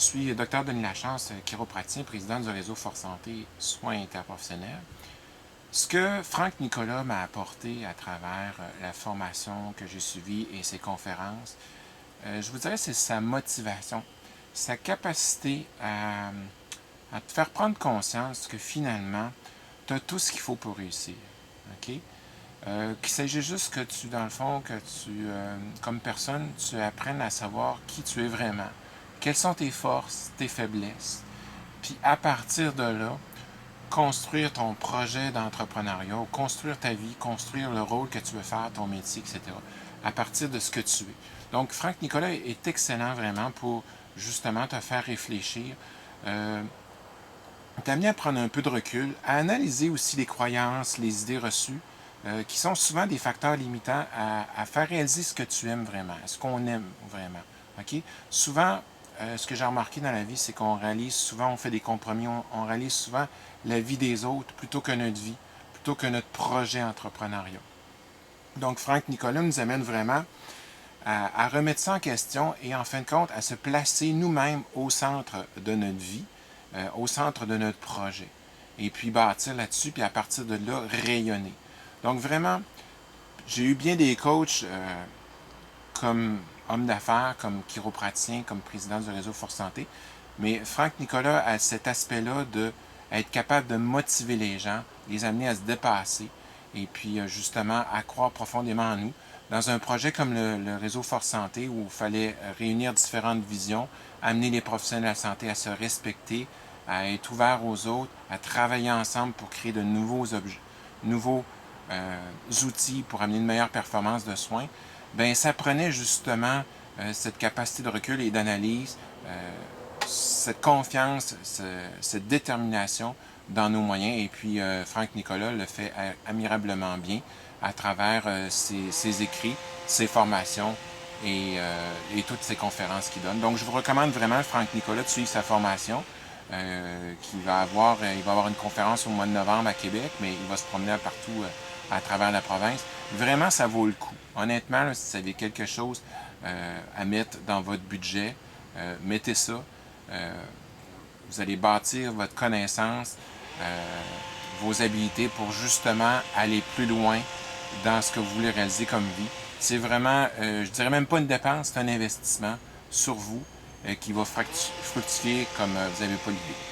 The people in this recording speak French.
suis Dr Denis Lachance, chiropraticien, président du réseau Force Santé Soins Interprofessionnels. Ce que Franck Nicolas m'a apporté à travers la formation que j'ai suivie et ses conférences, je vous dirais, c'est sa motivation, sa capacité à te faire prendre conscience que finalement, tu as tout ce qu'il faut pour réussir. OK? Qu'il s'agit juste que tu, dans le fond, comme personne, tu apprennes à savoir qui tu es vraiment, quelles sont tes forces, tes faiblesses, puis à partir de là, construire ton projet d'entrepreneuriat, construire ta vie, construire le rôle que tu veux faire, ton métier, etc., à partir de ce que tu es. Donc, Franck Nicolas est excellent vraiment pour justement te faire réfléchir, t'amener à prendre un peu de recul, à analyser aussi les croyances, les idées reçues, qui sont souvent des facteurs limitants à faire réaliser ce que tu aimes vraiment, ce qu'on aime vraiment. Okay? Souvent, ce que j'ai remarqué dans la vie, c'est qu'on réalise souvent, on fait des compromis, on réalise souvent la vie des autres plutôt que notre vie, plutôt que notre projet entrepreneurial. Donc, Franck Nicolas nous amène vraiment à remettre ça en question et en fin de compte à se placer nous-mêmes au centre de notre vie, au centre de notre projet. Et puis bâtir là-dessus, puis à partir de là, rayonner. Donc vraiment, j'ai eu bien des coachs comme homme d'affaires, comme chiropraticien, comme président du réseau Force Santé. Mais Franck Nicolas a cet aspect-là de être capable de motiver les gens, les amener à se dépasser et puis justement à croire profondément en nous. Dans un projet comme le réseau Force Santé où il fallait réunir différentes visions, amener les professionnels de la santé à se respecter, à être ouverts aux autres, à travailler ensemble pour créer de nouveaux objets, nouveaux outils pour amener une meilleure performance de soins, ben ça prenait justement cette capacité de recul et d'analyse, cette confiance, cette détermination dans nos moyens. Et puis Franck Nicolas le fait admirablement bien à travers ses écrits, ses formations et toutes ces conférences qu'il donne. Donc je vous recommande vraiment, Franck Nicolas, de suivre sa formation. Il va avoir une conférence au mois de novembre à Québec, mais il va se promener partout à travers la province. Vraiment, ça vaut le coup. Honnêtement, là, si vous avez quelque chose à mettre dans votre budget, mettez ça. Vous allez bâtir votre connaissance, vos habiletés pour justement aller plus loin dans ce que vous voulez réaliser comme vie. C'est vraiment, je dirais même pas une dépense, c'est un investissement sur vous qui va fructifier comme vous n'avez pas l'idée.